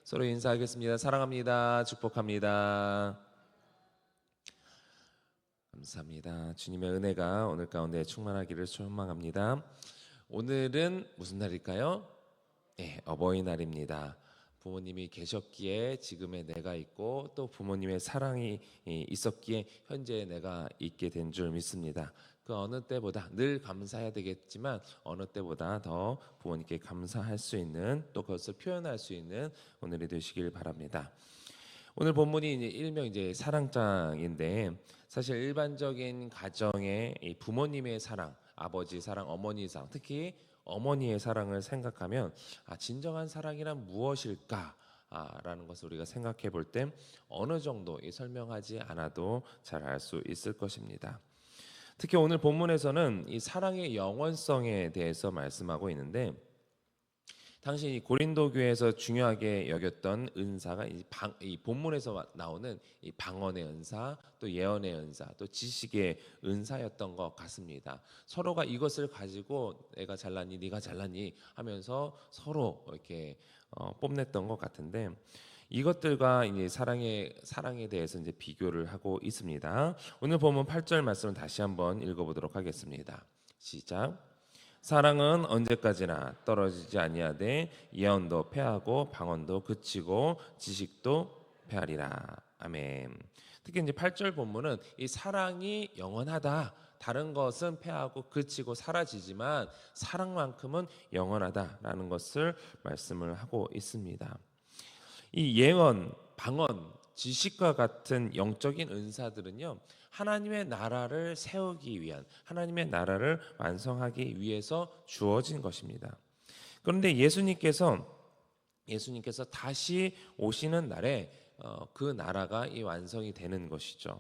서로 인사하겠습니다. 사랑합니다. 축복합니다. 감사합니다. 주님의 은혜가 오늘 가운데 충만하기를 소망합니다. 오늘은 무슨 날일까요? 네, 어버이날입니다. 부모님이 계셨기에 지금의 내가 있고 또 부모님의 사랑이 있었기에 현재 내가 있게 된 줄 믿습니다. 그 어느 때보다 늘 감사해야 되겠지만 어느 때보다 더 부모님께 감사할 수 있는 또 그것을 표현할 수 있는 오늘이 되시길 바랍니다. 오늘 본문이 일명 사랑장인데 사실 일반적인 가정의 이 부모님의 사랑, 아버지 사랑, 어머니 사랑, 특히 어머니의 사랑을 생각하면 진정한 사랑이란 무엇일까? 라는 것을 우리가 생각해 볼 때 어느 정도 설명하지 않아도 잘 알 수 있을 것입니다. 특히 오늘 본문에서는 이 사랑의 영원성에 대해서 말씀하고 있는데 당시 이 고린도 교회에서 중요하게 여겼던 은사가 이 본문에서 나오는 이 방언의 은사, 또 예언의 은사, 또 지식의 은사였던 것 같습니다. 서로가 이것을 가지고 내가 잘났니, 네가 잘났니 하면서 서로 이렇게 뽐냈던 것 같은데 이것들과 이제 사랑에 대해서 이제 비교를 하고 있습니다. 오늘 본문 8절 말씀을 다시 한번 읽어보도록 하겠습니다. 시작. 사랑은 언제까지나 떨어지지 아니하되 예언도 패하고 방언도 그치고 지식도 패하리라. 아멘. 특히 이제 8절 본문은 이 사랑이 영원하다. 다른 것은 패하고 그치고 사라지지만 사랑만큼은 영원하다라는 것을 말씀을 하고 있습니다. 이 예언, 방언, 지식과 같은 영적인 은사들은요, 하나님의 나라를 세우기 위한, 하나님의 나라를 완성하기 위해서 주어진 것입니다. 그런데 예수님께서 다시 오시는 날에 그 나라가 이 완성이 되는 것이죠.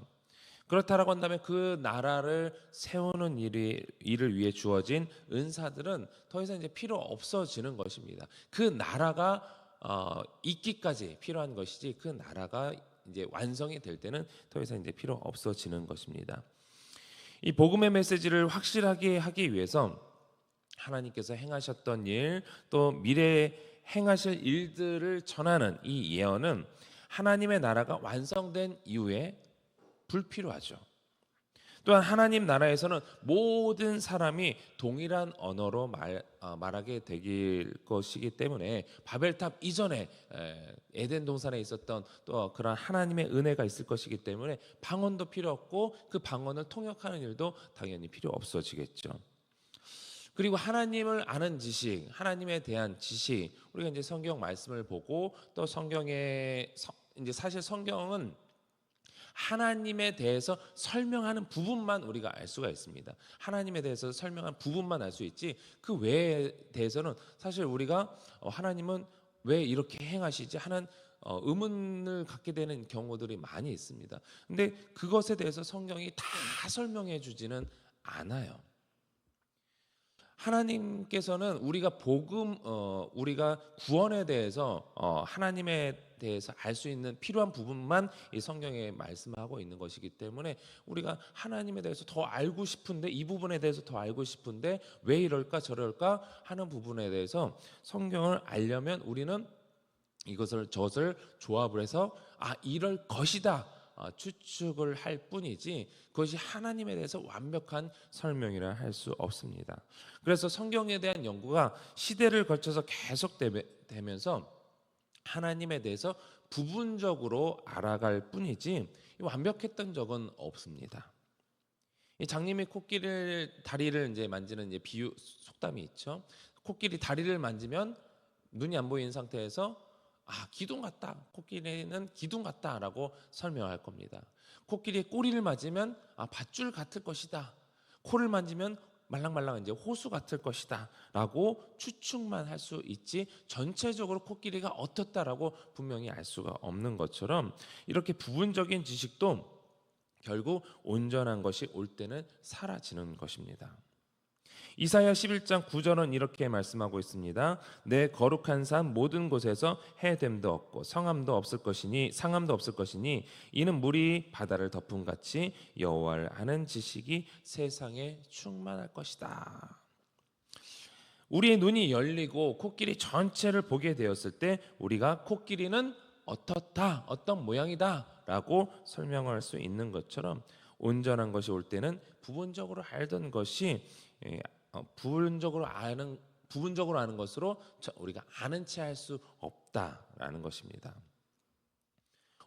그렇다라고 한다면 그 나라를 세우는 일을 위해 주어진 은사들은 더 이상 이제 필요 없어지는 것입니다. 그 나라가 있기까지 필요한 것이지 그 나라가 이제 완성이 될 때는 더 이상 이제 필요 없어지는 것입니다. 이 복음의 메시지를 확실하게 하기 위해서 하나님께서 행하셨던 일, 또 미래에 행하실 일들을 전하는 이 예언은 하나님의 나라가 완성된 이후에 불필요하죠. 또한 하나님 나라에서는 모든 사람이 동일한 언어로 말하게 될 것이기 때문에 바벨탑 이전에 에덴 동산에 있었던 또 그런 하나님의 은혜가 있을 것이기 때문에 방언도 필요 없고 그 방언을 통역하는 일도 당연히 필요 없어지겠죠. 그리고 하나님을 아는 지식, 하나님에 대한 지식, 우리가 이제 성경 말씀을 보고 또 성경에 이제 사실 성경은 하나님에 대해서 설명하는 부분만 우리가 알 수가 있습니다. 하나님에 대해서 설명한 부분만 알 수 있지 그 외에 대해서는 사실 우리가 하나님은 왜 이렇게 행하시지 하는 의문을 갖게 되는 경우들이 많이 있습니다. 근데 그것에 대해서 성경이 다 설명해 주지는 않아요. 하나님께서는 우리가 우리가 구원에 대해서 하나님에 대해서 알 수 있는 필요한 부분만 이 성경에 말씀하고 있는 것이기 때문에 우리가 하나님에 대해서 더 알고 싶은데 이 부분에 대해서 더 알고 싶은데 왜 이럴까 저럴까 하는 부분에 대해서 성경을 알려면 우리는 저것을 조합을 해서 이럴 것이다 추측을 할 뿐이지 그것이 하나님에 대해서 완벽한 설명이라 할 수 없습니다. 그래서 성경에 대한 연구가 시대를 거쳐서 계속되면서 하나님에 대해서 부분적으로 알아갈 뿐이지 완벽했던 적은 없습니다. 이 장님이 코끼리 다리를 이제 만지는 이제 비유 속담이 있죠. 코끼리 다리를 만지면 눈이 안 보이는 상태에서 기둥 같다. 코끼리는 기둥 같다라고 설명할 겁니다. 코끼리의 꼬리를 맞으면 밧줄 같을 것이다. 코를 만지면 말랑말랑한 이제 호수 같을 것이다라고 추측만 할 수 있지 전체적으로 코끼리가 어떻다라고 분명히 알 수가 없는 것처럼 이렇게 부분적인 지식도 결국 온전한 것이 올 때는 사라지는 것입니다. 이사야 11장 9절은 이렇게 말씀하고 있습니다. 내 거룩한 산 모든 곳에서 해됨도 없고 상함도 없을 것이니 이는 물이 바다를 덮음 같이 여호와를 아는 지식이 세상에 충만할 것이다. 우리의 눈이 열리고 코끼리 전체를 보게 되었을 때 우리가 코끼리는 어떻다, 어떤 모양이다라고 설명할 수 있는 것처럼 온전한 것이 올 때는 부분적으로 알던 것이 부분적으로 아는 것으로 우리가 아는 채 할 수 없다라는 것입니다.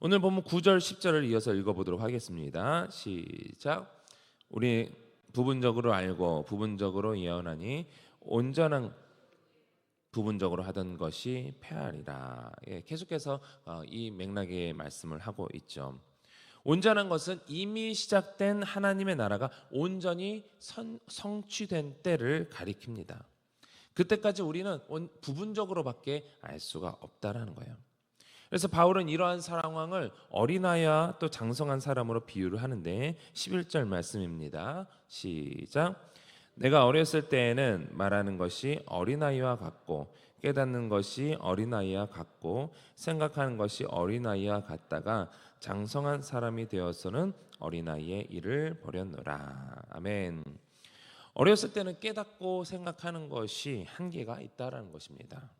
오늘 본문 9절 10절을 이어서 읽어보도록 하겠습니다. 시작. 우리 부분적으로 알고 부분적으로 예언하니 온전한 부분적으로 하던 것이 패하리라. 계속해서 이 맥락의 말씀을 하고 있죠. 온전한 것은 이미 시작된 하나님의 나라가 온전히 성취된 때를 가리킵니다. 그때까지 우리는 부분적으로밖에 알 수가 없다라는 거예요. 그래서 바울은 이러한 상황을 어린아이와 또 장성한 사람으로 비유를 하는데 11절 말씀입니다. 시작. 내가 어렸을 때에는 말하는 것이 어린아이와 같고 깨닫는 것이 어린아이와 같고 생각하는 것이 어린아이와 같다가 장성한 사람이 되어서는 어린아이의 일을 버렸노라. 아멘. 어렸을 때는 깨닫고 생각하는 것이 한계가 있다라는 것입니다.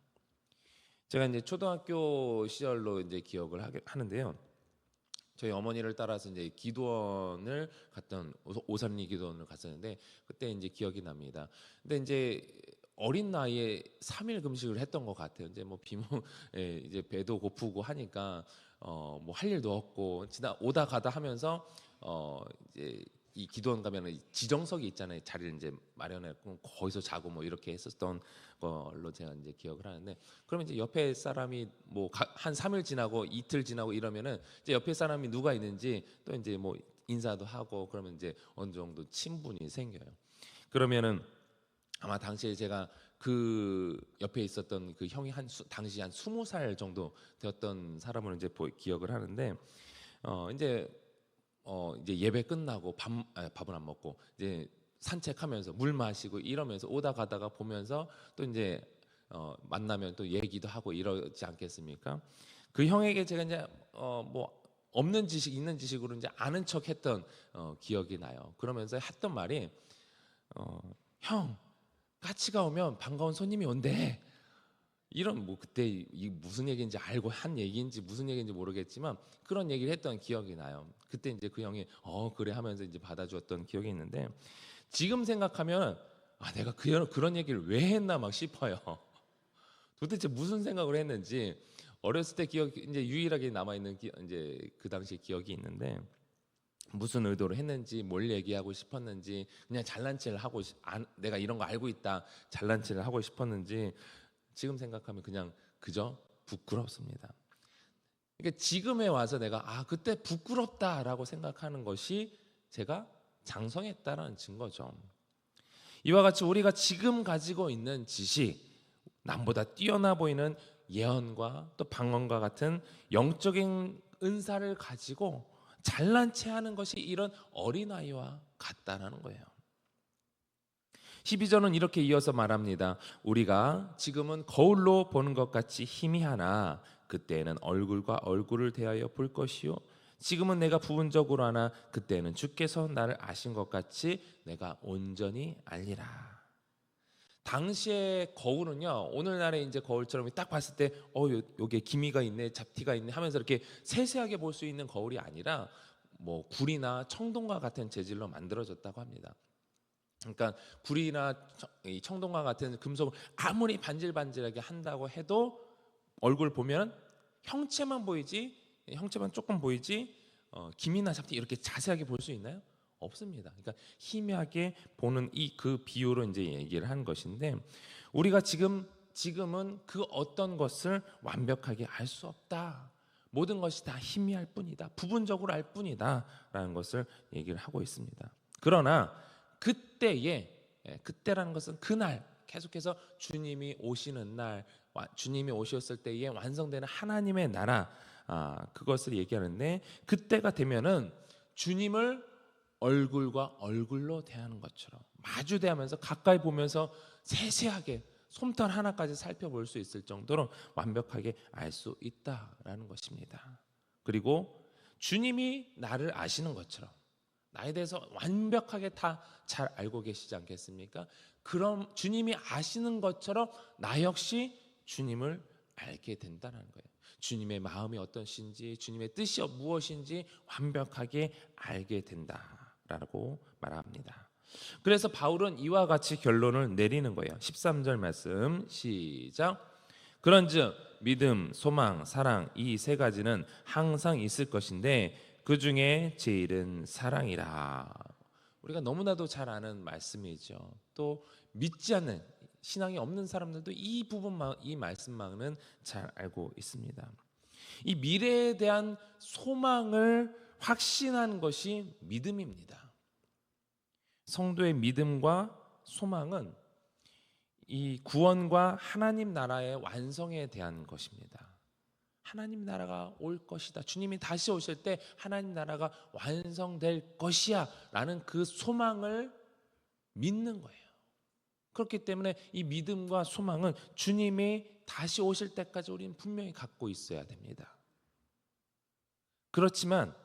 제가 이제 초등학교 시절로 이제 기억을 하는데요. 저희 어머니를 따라서 이제 기도원을 갔던 오산리 기도원을 갔었는데 그때 이제 기억이 납니다. 근데 이제 어린 나이에 3일 금식을 했던 것 같아요. 이제 뭐 이제 배도 고프고 하니까 뭐 할 일도 없고 오다 가다 하면서 이제 이 기도원 가면은 지정석이 있잖아요. 자리를 이제 마련했고 거기서 자고 뭐 이렇게 했었던 걸로 제가 이제 기억을 하는데, 그러면 이제 옆에 사람이 뭐 한 3일 지나고 이틀 지나고 이러면은 이제 옆에 사람이 누가 있는지 또 이제 뭐 인사도 하고 그러면 이제 어느 정도 친분이 생겨요. 그러면은 아마 당시에 제가 그 옆에 있었던 그 형이 당시 한 20살 정도 되었던 사람을 이제 기억을 하는데 이제 예배 끝나고 밥은 안 먹고 이제 산책하면서 물 마시고 이러면서 오다 가다가 보면서 또 이제 만나면 또 얘기도 하고 이러지 않겠습니까? 그 형에게 제가 이제 뭐 없는 지식 있는 지식으로 이제 아는 척했던 기억이 나요. 그러면서 했던 말이 형 까치가 오면 반가운 손님이 온대. 이런 뭐 그때 이 무슨 얘기인지 알고 한 얘기인지 무슨 얘기인지 모르겠지만 그런 얘기를 했던 기억이 나요. 그때 이제 그 형이 그래 하면서 이제 받아주었던 기억이 있는데, 지금 생각하면 내가 그런 얘기를 왜 했나 막 싶어요. 도대체 무슨 생각을 했는지 어렸을 때 기억 이제 유일하게 남아 있는 이제 그 당시 기억이 있는데, 무슨 의도로 했는지 뭘 얘기하고 싶었는지 그냥 잘난 체를 하고 내가 이런 거 알고 있다 잘난 체를 하고 싶었는지 지금 생각하면 그냥 그저 부끄럽습니다. 그러니까 지금에 와서 내가 그때 부끄럽다라고 생각하는 것이 제가 장성했다라는 증거죠. 이와 같이 우리가 지금 가지고 있는 지식, 남보다 뛰어나 보이는 예언과 또 방언과 같은 영적인 은사를 가지고 잘난 체 하는 것이 이런 어린아이와 같다라는 거예요. 12절은 이렇게 이어서 말합니다. 우리가 지금은 거울로 보는 것 같이 희미하나 그때는 얼굴과 얼굴을 대하여 볼 것이요 지금은 내가 부분적으로 하나 그때는 주께서 나를 아신 것 같이 내가 온전히 알리라. 당시의 거울은요, 오늘날의 이제 거울처럼 딱 봤을 때 여기에 기미가 있네, 잡티가 있네 하면서 이렇게 세세하게 볼 수 있는 거울이 아니라 뭐 구리나 청동과 같은 재질로 만들어졌다고 합니다. 그러니까 구리나 청동과 같은 금속을 아무리 반질반질하게 한다고 해도 얼굴 보면 형체만 보이지, 형체만 조금 보이지 기미나 잡티 이렇게 자세하게 볼 수 있나요? 없습니다. 그러니까 희미하게 보는 그 비유로 이제 얘기를 한 것인데, 우리가 지금은 그 어떤 것을 완벽하게 알 수 없다. 모든 것이 다 희미할 뿐이다. 부분적으로 알 뿐이다라는 것을 얘기를 하고 있습니다. 그러나 그때라는 것은 그날 계속해서 주님이 오시는 날, 주님이 오셨을 때에 완성되는 하나님의 나라, 그것을 얘기하는데, 그때가 되면은 주님을 얼굴과 얼굴로 대하는 것처럼 마주 대하면서 가까이 보면서 세세하게 솜털 하나까지 살펴볼 수 있을 정도로 완벽하게 알 수 있다라는 것입니다. 그리고 주님이 나를 아시는 것처럼 나에 대해서 완벽하게 다 잘 알고 계시지 않겠습니까? 그럼 주님이 아시는 것처럼 나 역시 주님을 알게 된다는 거예요. 주님의 마음이 어떠신지, 주님의 뜻이 무엇인지 완벽하게 알게 된다라고 말합니다. 그래서 바울은 이와 같이 결론을 내리는 거예요. 13절 말씀 시작. 그런즉 믿음, 소망, 사랑 이 세 가지는 항상 있을 것인데 그 중에 제일은 사랑이라. 우리가 너무나도 잘 아는 말씀이죠. 또 믿지 않는 신앙이 없는 사람들도 이 부분만, 이 말씀만은 잘 알고 있습니다. 이 미래에 대한 소망을 확신한 것이 믿음입니다. 성도의 믿음과 소망은 이 구원과 하나님 나라의 완성에 대한 것입니다. 하나님 나라가 올 것이다. 주님이 다시 오실 때 하나님 나라가 완성될 것이야 라는 그 소망을 믿는 거예요. 그렇기 때문에 이 믿음과 소망은 주님이 다시 오실 때까지 우리는 분명히 갖고 있어야 됩니다. 그렇지만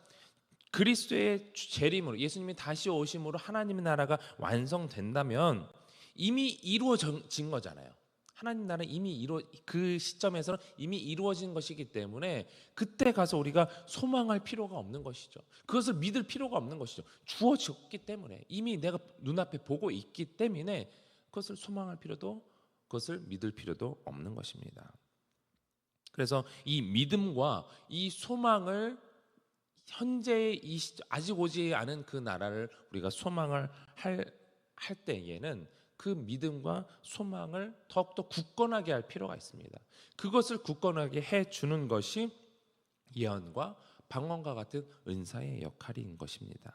그리스도의 재림으로, 예수님이 다시 오심으로 하나님의 나라가 완성된다면 이미 이루어진 거잖아요. 하나님 나라는 이미 그 시점에서는 이미 이루어진 것이기 때문에 그때 가서 우리가 소망할 필요가 없는 것이죠. 그것을 믿을 필요가 없는 것이죠. 주어졌기 때문에, 이미 내가 눈앞에 보고 있기 때문에 그것을 소망할 필요도, 그것을 믿을 필요도 없는 것입니다. 그래서 이 믿음과 이 소망을 현재의 이 아직 오지 않은 그 나라를 우리가 소망을 할 때에는 그 믿음과 소망을 더욱더 굳건하게 할 필요가 있습니다. 그것을 굳건하게 해주는 것이 예언과 방언과 같은 은사의 역할인 것입니다.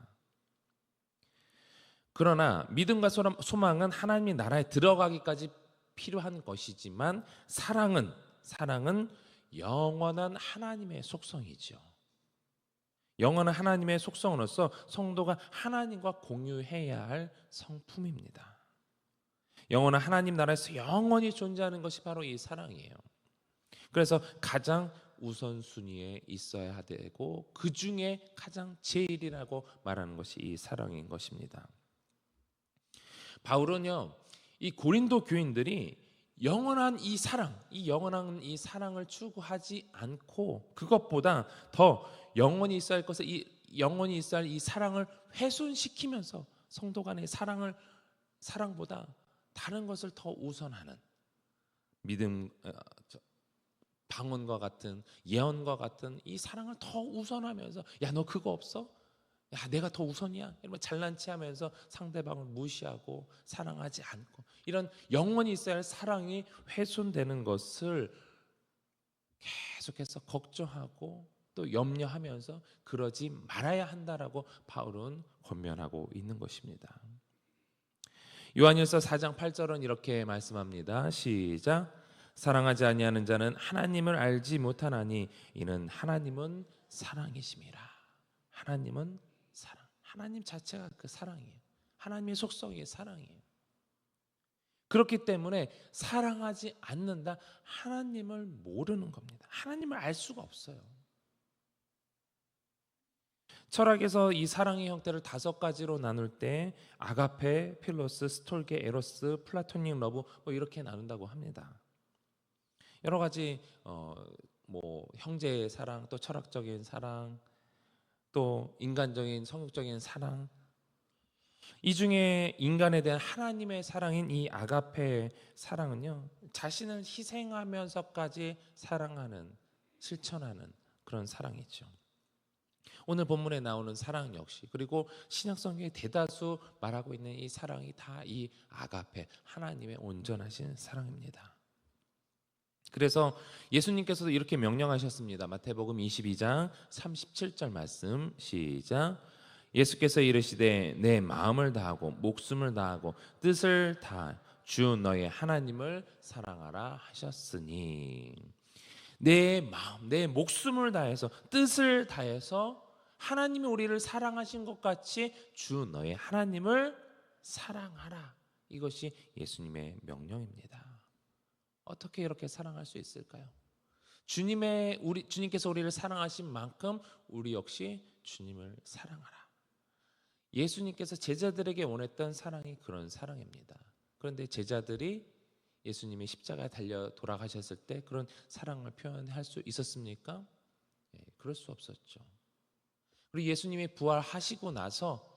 그러나 믿음과 소망은 하나님의 나라에 들어가기까지 필요한 것이지만 사랑은 영원한 하나님의 속성이죠. 영원한 하나님의 속성으로서 성도가 하나님과 공유해야 할 성품입니다. 영원한 하나님 나라에서 영원히 존재하는 것이 바로 이 사랑이에요. 그래서 가장 우선순위에 있어야 되고 그 중에 가장 제일이라고 말하는 것이 이 사랑인 것입니다. 바울은요, 이 고린도 교인들이 영원한 이 사랑을 추구하지 않고 그것보다 더 영원히 있어야 할 것을, 영원히 있어야 할 이 사랑을 훼손시키면서 성도 간의 사랑보다 다른 것을 더 우선하는 믿음, 방언과 같은 예언과 같은 이 사랑을 더 우선하면서, 야, 너 그거 없어? 야, 내가 더 우선이야? 이러면 잘난 체하면서 상대방을 무시하고 사랑하지 않고, 이런 영원히 있어야 할 사랑이 훼손되는 것을 계속해서 걱정하고 또 염려하면서 그러지 말아야 한다라고 바울은 권면하고 있는 것입니다. 요한일서 4장 8절은 이렇게 말씀합니다. 시작. 사랑하지 아니하는 자는 하나님을 알지 못하나니 이는 하나님은 사랑이심이라. 하나님은 사랑. 하나님 자체가 그 사랑이에요. 하나님의 속성이 사랑이에요. 그렇기 때문에 사랑하지 않는다, 하나님을 모르는 겁니다. 하나님을 알 수가 없어요. 철학에서 이 사랑의 형태를 5가지로 나눌 때 아가페, 필로스, 스톨게, 에로스, 플라토닉 러브 이렇게 나눈다고 합니다. 여러 가지 형제의 사랑, 또 철학적인 사랑, 또 인간적인 성욕적인 사랑, 이 중에 인간에 대한 하나님의 사랑인 이 아가페 사랑은요, 자신을 희생하면서까지 사랑하는, 실천하는 그런 사랑이죠. 오늘 본문에 나오는 사랑 역시, 그리고 신약 성경의 대다수 말하고 있는 이 사랑이 다 이 아가페, 하나님의 온전하신 사랑입니다. 그래서 예수님께서도 이렇게 명령하셨습니다. 마태복음 22장 37절 말씀 시작. 예수께서 이르시되 내 마음을 다하고 목숨을 다하고 뜻을 다하 주 너의 하나님을 사랑하라 하셨으니, 내 마음, 내 목숨을 다해서 뜻을 다해서 하나님이 우리를 사랑하신 것 같이 주 너의 하나님을 사랑하라. 이것이 예수님의 명령입니다. 어떻게 이렇게 사랑할 수 있을까요? 주님께서 우리를 사랑하신 만큼 우리 역시 주님을 사랑하라. 예수님께서 제자들에게 원했던 사랑이 그런 사랑입니다. 그런데 제자들이 예수님이 십자가에 달려 돌아가셨을 때 그런 사랑을 표현할 수 있었습니까? 그럴 수 없었죠. 그리고 예수님이 부활하시고 나서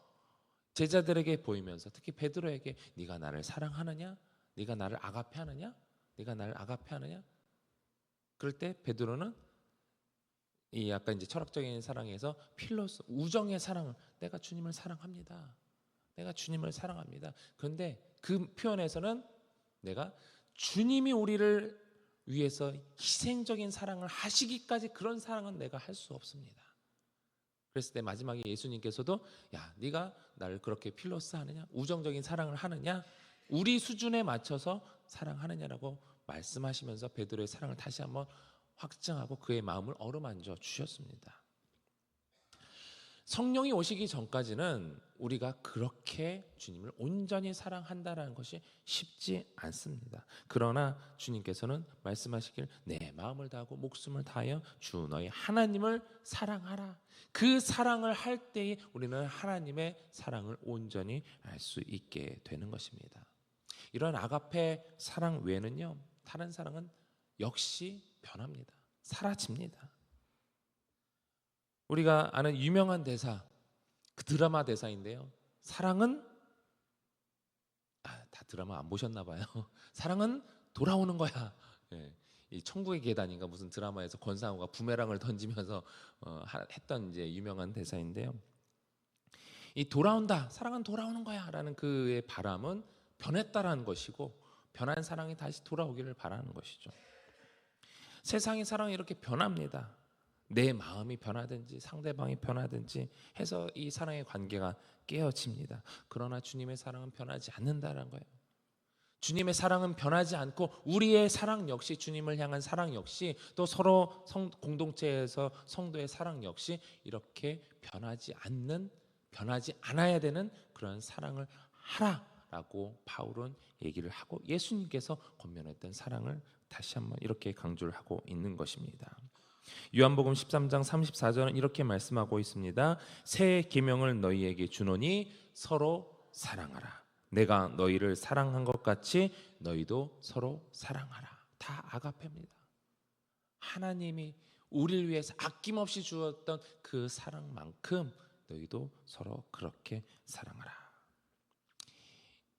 제자들에게 보이면서, 특히 베드로에게 네가 나를 사랑하느냐? 네가 나를 아가페하느냐? 네가 나를 아가페하느냐? 그럴 때 베드로는 이 약간 이제 철학적인 사랑에서 필로스, 우정의 사랑을, 내가 주님을 사랑합니다. 내가 주님을 사랑합니다. 그런데 그 표현에서는 내가 주님이 우리를 위해서 희생적인 사랑을 하시기까지 그런 사랑은 내가 할 수 없습니다. 그랬을 때 마지막에 예수님께서도 야, 네가 나를 그렇게 필로스 하느냐? 우정적인 사랑을 하느냐? 우리 수준에 맞춰서 사랑하느냐라고 말씀하시면서 베드로의 사랑을 다시 한번 확증하고 그의 마음을 어루만져 주셨습니다. 성령이 오시기 전까지는 우리가 그렇게 주님을 온전히 사랑한다라는 것이 쉽지 않습니다. 그러나 주님께서는 말씀하시길 내 마음을 다하고 목숨을 다하여 주 너희 하나님을 사랑하라. 그 사랑을 할 때에 우리는 하나님의 사랑을 온전히 알 수 있게 되는 것입니다. 이런 아가페 사랑 외에는요, 다른 사랑은 역시 변합니다. 사라집니다. 우리가 아는 유명한 대사, 그 드라마 대사인데요. 사랑은 다 드라마 안 보셨나 봐요. 사랑은 돌아오는 거야. 이 천국의 계단인가 무슨 드라마에서 권상우가 부메랑을 던지면서 했던 이제 유명한 대사인데요. 이 돌아온다, 사랑은 돌아오는 거야라는 그의 바람은 변했다라는 것이고 변한 사랑이 다시 돌아오기를 바라는 것이죠. 세상의 사랑이 이렇게 변합니다. 내 마음이 변하든지 상대방이 변하든지 해서 이 사랑의 관계가 깨어집니다. 그러나 주님의 사랑은 변하지 않는다는 거예요. 주님의 사랑은 변하지 않고 우리의 사랑 역시, 주님을 향한 사랑 역시, 또 서로 공동체에서 성도의 사랑 역시 이렇게 변하지 않아야 되는 그런 사랑을 하라라고 바울은 얘기를 하고 예수님께서 권면했던 사랑을 다시 한번 이렇게 강조를 하고 있는 것입니다. 요한복음 13장 34절은 이렇게 말씀하고 있습니다. 새 계명을 너희에게 주노니 서로 사랑하라. 내가 너희를 사랑한 것 같이 너희도 서로 사랑하라. 다 아가페입니다. 하나님이 우리를 위해서 아낌없이 주었던 그 사랑만큼 너희도 서로 그렇게 사랑하라.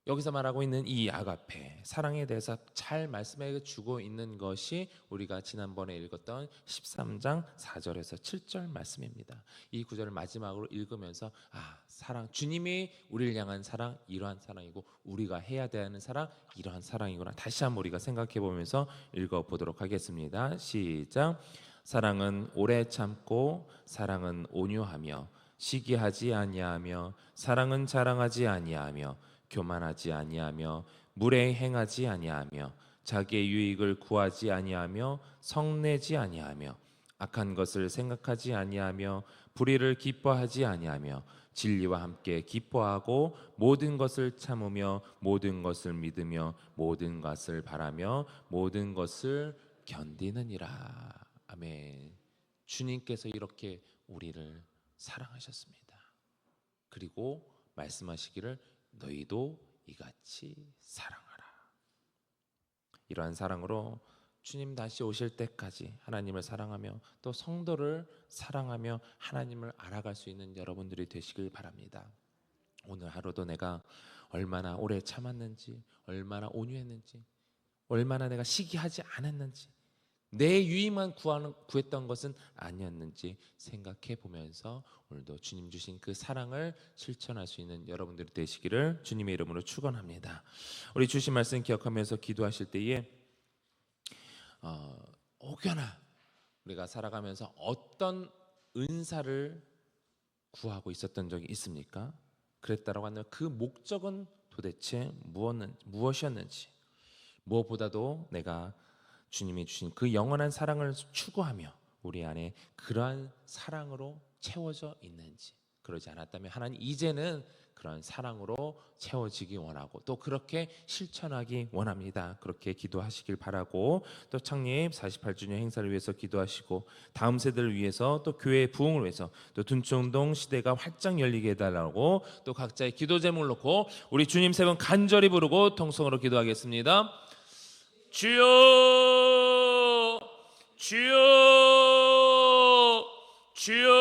여기서 말하고 있는 이 아가페, 사랑에 대해서 잘 말씀해 주고 있는 것이 우리가 지난번에 읽었던 13장 4절에서 7절 말씀입니다. 이 구절을 마지막으로 읽으면서 사랑, 주님이 우리를 향한 사랑, 이러한 사랑이고 우리가 해야 되는 사랑, 이러한 사랑이구나. 다시 한번 우리가 생각해 보면서 읽어보도록 하겠습니다. 시작. 사랑은 오래 참고, 사랑은 온유하며, 시기하지 아니하며, 사랑은 자랑하지 아니하며, 교만하지 아니하며, 무례 행하지 아니하며, 자기의 유익을 구하지 아니하며, 성내지 아니하며, 악한 것을 생각하지 아니하며, 불의를 기뻐하지 아니하며, 진리와 함께 기뻐하고, 모든 것을 참으며, 모든 것을 믿으며, 모든 것을 바라며, 모든 것을 견디느니라. 아멘. 주님께서 이렇게 우리를 사랑하셨습니다. 그리고 말씀하시기를 너희도 이같이 사랑하라. 이러한 사랑으로 주님 다시 오실 때까지 하나님을 사랑하며 또 성도를 사랑하며 하나님을 알아갈 수 있는 여러분들이 되시길 바랍니다. 오늘 하루도 내가 얼마나 오래 참았는지, 얼마나 온유했는지, 얼마나 내가 시기하지 않았는지, 내 유익만 구했던 것은 아니었는지 생각해 보면서 오늘도 주님 주신 그 사랑을 실천할 수 있는 여러분들이 되시기를 주님의 이름으로 축원합니다. 우리 주신 말씀 기억하면서 기도하실 때에 혹여나 우리가 살아가면서 어떤 은사를 구하고 있었던 적이 있습니까? 그랬다라고 하면 그 목적은 도대체 무엇이었는지, 무엇보다도 내가 주님이 주신 그 영원한 사랑을 추구하며 우리 안에 그러한 사랑으로 채워져 있는지, 그러지 않았다면 하나님 이제는 그런 사랑으로 채워지기 원하고 또 그렇게 실천하기 원합니다. 그렇게 기도하시길 바라고 또 창립 48주년 행사를 위해서 기도하시고 다음 세대를 위해서 또 교회의 부흥을 위해서 또 둔촌동 시대가 활짝 열리게 해달라고 또 각자의 기도 제목을 놓고 우리 주님 세 번 간절히 부르고 통성으로 기도하겠습니다. 주여 주여 주여